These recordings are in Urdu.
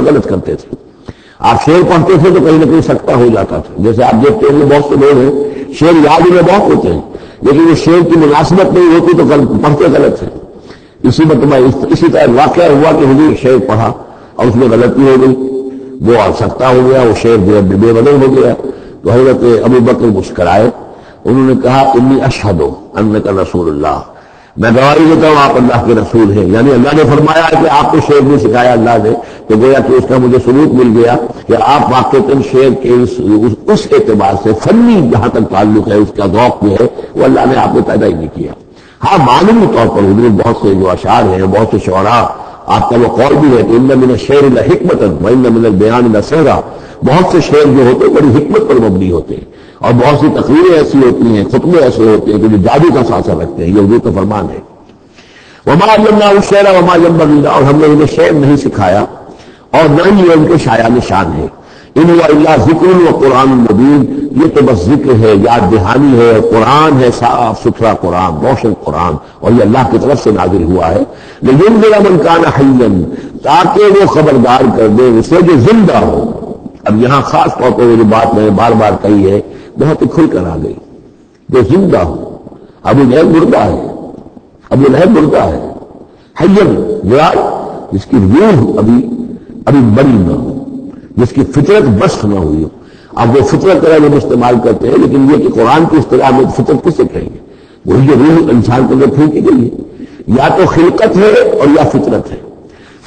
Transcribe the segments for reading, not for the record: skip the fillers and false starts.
غلط کرتے تھے. آپ شعر پڑھتے تھے تو کہیں نہ کہیں سکتا ہو جاتا تھا. جیسے آپ دیکھتے ہیں بہت سے لوگ ہیں شعر یاد میں بہت ہوتے ہیں لیکن وہ شعر کی مناسبت نہیں ہوتی تو پڑھتے غلط ہے. اسی طرح واقعہ ہوا کہ حضور شعر پڑھا اور اس میں غلطی ہو گئی, وہ سکتا ہو گیا, وہ شعر جو بے بدل ہو گیا. تو حضرت ابو بکر مسکرائے, انہوں نے کہا انی اشہد انک رسول اللہ, میں گواہی دیتا ہوں آپ اللہ کے رسول ہیں. یعنی اللہ نے فرمایا کہ آپ کو شعر نہیں سکھایا اللہ نے, تو گویا کہ اس کا مجھے ثبوت مل گیا کہ آپ واقعتاً شعر کے اس اعتبار سے فنی جہاں تک تعلق ہے, اس کا ذوق جو ہے وہ اللہ نے آپ کو پیدا ہی نہیں کیا. ہاں معلومی طور پر حضور بہت سے جو اشعار ہیں, بہت سے شعراء, آپ کا وہ قول بھی ہے کہ ان من الشعر لحکمۃ وان من البیان لسحرا, بہت سے شعر جو ہوتے ہیں بڑی حکمت پر مبنی ہوتے ہیں اور بہت سی تقریریں ایسی ہوتی ہیں, خطبے ایسے ہوتے ہیں کہ جو جادو کا سانسہ رکھتے ہیں. یہ حضور کا فرمان ہے. وما علمناه الشعر وما ينبغي له, اور ہم نے انہیں شعر نہیں سکھایا اور نہ ہی ان کے شایان شان ہے. ان هو الا ذکر وقرآن مبین, یہ تو بس ذکر ہے, یاد دہانی ہے, قرآن ہے, صاف ستھرا قرآن, روشن قرآن, اور یہ اللہ کی طرف سے نازل ہوا ہے. لینذر من کان حیا, تاکہ وہ خبردار کر دے اسے جو زندہ ہو. اب یہاں خاص طور پر جو بات میں نے بار بار کہی ہے بہت ہی کھل کر آ گئی, جو زندہ ہو. ابو لہب مردہ ہے, ابو لہب مردہ ہے. حیّن مراد جس کی روح ابھی بڑی نہ ہو, جس کی فطرت بست نہ ہوئی ہو. اب وہ فطرت کا جب استعمال کرتے ہیں, لیکن یہ کہ قرآن کی اصطلاح میں فطرت کسے کہیں گے؟ وہی جو روح انسان کے اندر پھونکی گئی ہے, یا تو خلقت ہے اور یا فطرت ہے.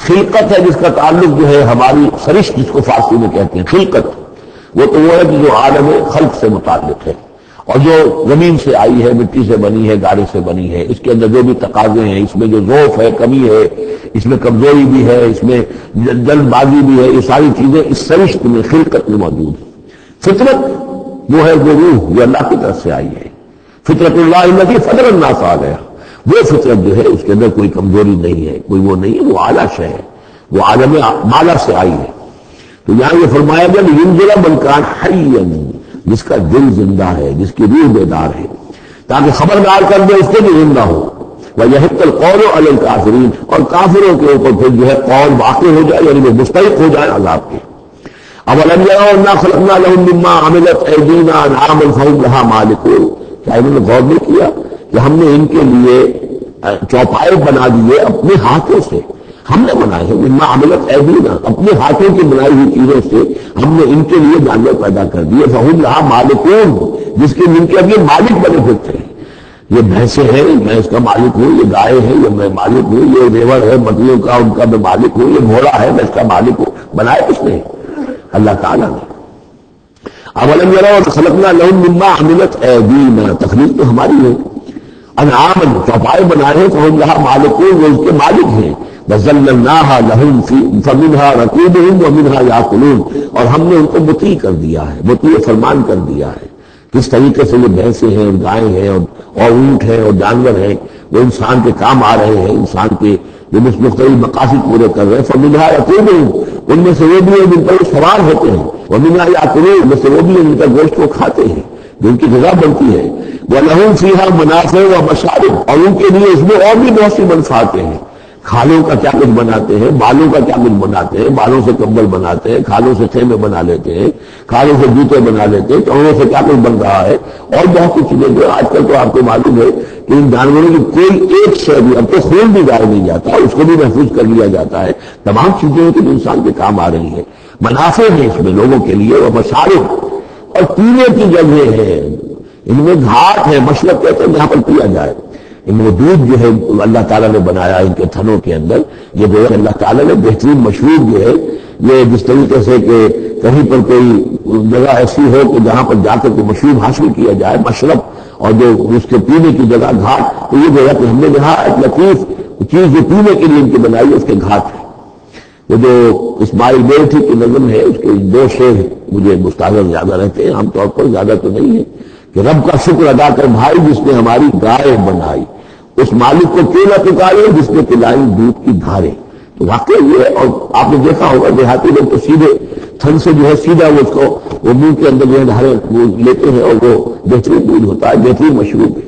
خلقت ہے جس کا تعلق جو ہے ہماری سرشت جس کو فارسی میں کہتے ہیں خلقت, وہ تو وہ ہے کہ جو عالم خلق سے متعلق ہے اور جو زمین سے آئی ہے, مٹی سے بنی ہے, گارے سے بنی ہے. اس کے اندر جو بھی تقاضے ہیں, اس میں جو ذوف ہے, کمی ہے, اس میں کمزوری بھی ہے, اس میں جلد بازی بھی ہے, یہ ساری چیزیں اس سرشت میں خلقت میں موجود ہیں. فطرت وہ ہے جو روح جو اللہ کی طرف سے آئی ہے. فطرت اللہ الذی فطر الناس آ گیا, وہ فطرت جو ہے اس کے اندر کوئی کمزوری نہیں ہے, کوئی وہ نہیں ہے, وہ اعلیٰ شے ہے, وہ عالم بالا سے آئی ہے. تو یہاں یہ فرمایا گیا لینذر من کان حیا, جس کا دل زندہ ہے, جس کی روح بیدار ہے, تاکہ خبردار کر دے اس کے بھی زندہ ہو. وَيَحِقَّ الْقَوْلُ عَلَى الْكَافِرِينَ, اور کافروں کے اوپر پھر جو ہے قول واقع ہو جائے, یعنی وہ مستحق ہو جائے عذاب کے. أَوَلَمْ يَرَوْا أَنَّا خَلَقْنَا لَهُم مِّمَّا عَمِلَتْ أَيْدِينَا أَنْعَامًا فَهُمْ لَهَا مَالِكُونَ, کیا انہوں نے غور نہیں کیا کہ ہم نے ان کے لیے چوپائے بنا دیے اپنے ہاتھوں سے, ہم نے بنائے ہیں. مما عملت ایدینا, اپنے ہاتھوں کی بنائی ہوئی چیزوں سے ہم نے ان کے لیے جانور پیدا کر دیے. فہم لہا مالکون, جس کے ان کے اب یہ مالک بنے پھرتے ہیں. یہ بھینسیں ہیں, میں اس کا مالک ہوں, یہ گائے ہیں, یہ میں مالک ہوں, یہ ریوڑ ہے بکریوں کا, ان کا میں مالک ہوں, یہ گھوڑا ہے, میں اس کا مالک ہوں. بنائے کس نے؟ اللہ تعالیٰ نے. اولم یروا خلقنا لهم مما عملت ایدینا, تخلیق تو ہماری ہے. انعاماً, چوپائے بنائے ہیں, فہم لہا مالکون, وہ اس کے مالک ہیں. وَذَلَّلْنَاهَا لَهُمْ فَمِنْهَا رَكُوبُهُمْ وَمِنْهَا يَأْكُلُونَ, اور ہم نے ان کو مطیع کر دیا ہے, مطیع فرمان کر دیا ہے. کس طریقے سے یہ بھینسیں ہیں اور گائیں ہیں اور اونٹ ہیں اور جانور ہیں, وہ انسان کے کام آ رہے ہیں, انسان کے جو مختلف مقاصد پورے کر رہے ہیں. فَمِنْهَا يَأْكُلُونَ, ان میں سے وہ بھی ہیں جن پر وہ سوار ہوتے ہیں. وَمِنْهَا يَأْكُلُونَ, ان میں سے وہ بھی ہیں جن کا گوشت وہ کھاتے ہیں, جو ان کی غذا بنتی ہے. وَلَهُمْ فِيهَا مَنَافِعُ وَمَشَارِبُ, اور ان کے لیے اس میں اور بھی بہت سی منفعتیں ہیں. کھالوں کا کیا کچھ بناتے ہیں, بالوں کا کیا کچھ بناتے ہیں, بالوں سے کمبل بناتے ہیں, کھالوں سے خیمے بنا لیتے ہیں, کھالوں سے جوتے بنا لیتے ہیں, چوڑوں سے کیا کچھ بن رہا ہے, اور بہت سی چیزیں جو آج کل تو آپ کو معلوم ہے کہ ان جانوروں کی کوئی ایک شے بھی, اب تو خون بھی ضائع نہیں جاتا, اس کو بھی محفوظ کر لیا جاتا ہے. تمام چیزیں کہ انسان کے کام آ رہی ہیں, منافع ہیں اس میں لوگوں کے لیے. اور مشارب, اور پینے کی جگہیں ہیں, ان میں گھاٹ ہے, مشرب کہتے ہیں جہاں پر پیا جائے. ان میں دودھ جو ہے اللہ تعالیٰ نے بنایا ان کے تھنوں کے اندر, یہ جو ہے اللہ تعالیٰ نے بہترین مشروب جو ہے, یہ جس طریقے سے کہ کہیں پر کوئی جگہ ایسی ہو کہ جہاں پر جا کر کوئی مشروب حاصل کیا جائے, مشرب, اور جو اس کے پینے کی جگہ گھاٹ, تو یہ جو ہے کہ ہم نے جہاں ایک لطیف چیز جو پینے کے لیے ان کی بنائی ہے اس کے گھاٹ ہے. وہ جو اسماعیل بیٹھی کی نظم ہے, اس کے دو شعر مجھے مستحضر زیادہ رہتے ہیں, عام طور پر زیادہ تو نہیں ہے, کہ رب کا شکر ادا کر بھائی جس نے ہماری گائے بنائی, اس مالک کو کیوں نہ پکارے جس نے پلائی دودھ کی دھاریں. تو واقعی یہ ہے, اور آپ نے دیکھا ہوگا دیہاتی لوگ تو سیدھے تھن سے جو ہے سیدھا وہ اس کو وہ منہ کے اندر جو ہے دھاریں وہ لیتے ہیں, اور وہ بہترین دودھ ہوتا ہے, بہترین مشروب ہے.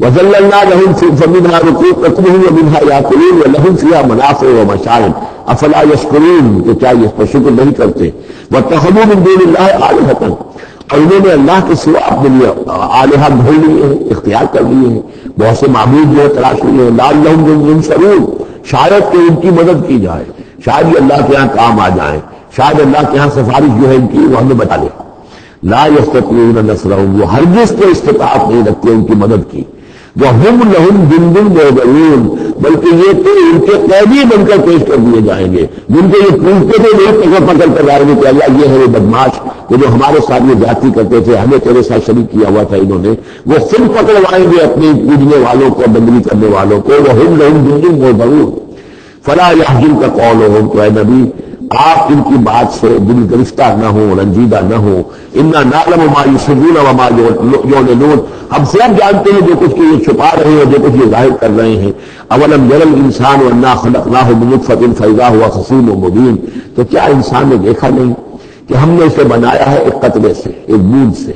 وَذَلَّلْنَا لَهُمْ فَمِنْهَا رَكُوبُهُمْ وَمِنْهَا يَأْكُلُونَ وَلَهُمْ فِيهَا مَنَافِعُ وَمَشَارِبُ, افلا یشکرون، تو کیا یہ اس پر شکر نہیں کرتے؟ واتخذوا من دون اللہ آلہۃ، اور انہوں نے اللہ کے سوا اپنے لیے آلہہ ڈھونڈ لیے ہیں، اختیار کر لیے ہیں، بہت سے معبود جو ہے تلاش لیے ہیں، لعلہم ینصرون، شاید کہ ان کی مدد کی جائے، شاید یہ اللہ کے ہاں کام آ جائیں، شاید اللہ کے ہاں سفارش جو ہے ان کی وہ ہمیں بتا لے۔ لا یستطیعون نصرہم، وہ ہرگز کو استطاعت نہیں رکھتے ان کی مدد کی۔ وہم لہم جند محضرون، بلکہ یہ تو ان کے قیدی بن کر پیش کر دیے جائیں گے، جن کو یہ پوچھتے تھے وہ پکڑ کر جائیں گے کہ اللہ یہ ہے وہ بدماش کہ جو ہمارے ساتھ یہ جاتی کرتے تھے، ہمیں تیرے ساتھ شریک کیا ہوا تھا انہوں نے، وہ خود پکڑوائیں گے اپنے پوجنے والوں کو، بندگی کرنے والوں کو۔ وہم لہم جند محضرون فلا یحزنک قولہم، تو اے نبی آپ ان کی بات سے دل گرفتہ نہ ہو، رنجیدہ نہ ہو۔ انا نعلم ما یسرون وما یعلنون، ہم خوب جانتے ہیں جو کچھ یہ چھپا رہے ہیں، جو کچھ یہ ظاہر کر رہے ہیں۔ اولم یر الانسان انا خلقناہ من نطفۃ فاذا هو خصیم مبین، تو کیا انسان نے دیکھا نہیں کہ ہم نے اسے بنایا ہے ایک قطرے سے، ایک بوند سے،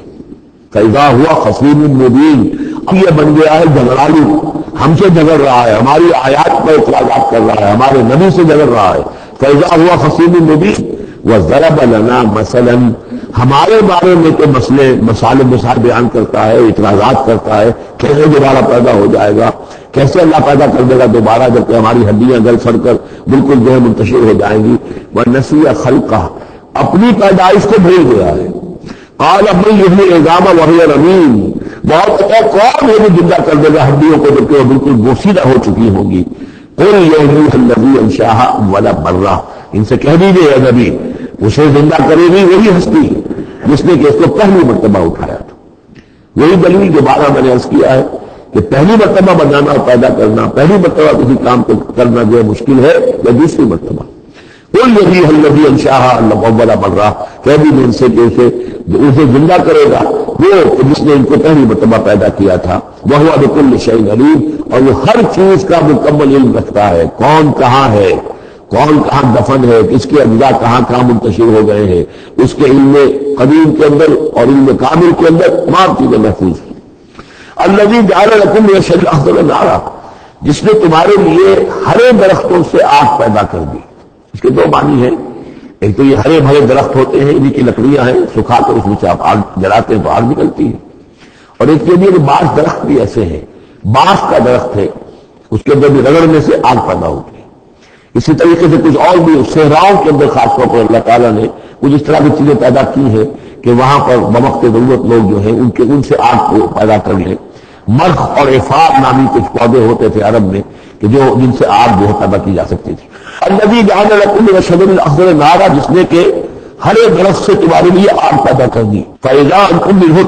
فاذا هو خصیم مبین، اب یہ بن گیا ہے جھگڑالو، ہم سے جھگڑ رہا ہے، ہماری آیات پر اعتراضات کر رہا ہے، ہمارے نبی سے جھگڑ رہا ہے۔ فَإِذَا هُوَ خَصِيمٌ مُّبِينٌ وَضَرَبَ لَنَا مَثَلًا، ہمارے بارے میں تو مسائل بیان کرتا ہے، اعتراضات کرتا ہے، کیسے دوبارہ پیدا ہو جائے گا، کیسے اللہ پیدا کر دے گا دوبارہ جبکہ ہماری ہڈیاں گل پھڑ کر بالکل جو ہے منتشر ہو جائیں گی۔ وَنَسِيَ خَلْقَهُ، اپنی پیدائش کو بھول گیا ہے۔ قَالَ مَن يُحْيِي الْعِظَامَ وَهِيَ رَمِيمٌ، بہت کون ہے جو زندہ کر دے گا ہڈیوں کو جبکہ وہ بالکل بوسیدہ ہو چکی ہوں گی۔ قل یحییھا الذی انشأھا اول مرہ، ان سے کہہ دیجیے اے نبی اسے زندہ کرے گی وہی ہستی جس نے کہ اس کو پہلی مرتبہ اٹھایا تھا۔ وہی دلیل جو بارہ میں نے عرض کیا ہے کہ پہلی مرتبہ بنانا اور پیدا کرنا، پہلی مرتبہ کسی کام کو کرنا جو ہے مشکل ہے، یا دوسری مرتبہ۔ قل یحییھا الذی انشأھا اول مرہ، کہہ دیجیے ان سے کہ اسے زندہ کرے گا وہ جس نے ان کو پہلی مرتبہ پیدا کیا تھا۔ وہو بکل شیء علیم، اور وہ ہر چیز کا مکمل علم رکھتا ہے، کون کہاں ہے، کون کہاں دفن ہے، کس کے اجزاء کہاں کہاں منتشر ہو گئے ہیں، اس کے علم قدیم کے اندر اور علم کامل کے اندر تمام چیزیں محفوظ ہیں۔ الذی جعل لکم من الشجر الاخضر نارا، جس نے تمہارے لیے ہرے درختوں سے آگ پیدا کر دی۔ اس کے دو معنی ہیں، ایک تو یہ ہرے بھرے درخت ہوتے ہیں، انہیں کی لکڑیاں ہیں، سکھا کر اس میں سے آپ آگ جلاتے ہیں تو آگ نکلتی ہے، اور ایک یہ بھی کہ بعض درخت بھی ایسے ہیں، بانس کا درخت ہے اس کے اندر بھی رگڑنے سے آگ پیدا ہوتی ہے۔ اسی طریقے سے کچھ اور بھی صحراؤں کے اندر خاص طور پر اللہ تعالیٰ نے کچھ اس طرح کی چیزیں پیدا کی ہیں کہ وہاں پر بوقت ضرورت لوگ جو ہیں ان سے آگ کو پیدا کر لیں۔ مرخ اور افار نامی کچھ پودے ہوتے تھے عرب میں کہ جو جن سے آگ جو ہے پیدا کی جا سکتی تھی۔ الذی جعل لکم من الشجر الاخضر نارا، جس نے کہ ہر ایک درخت سے تمہارے لیے آگ پیدا کر دی۔ فإذا أنتم منہ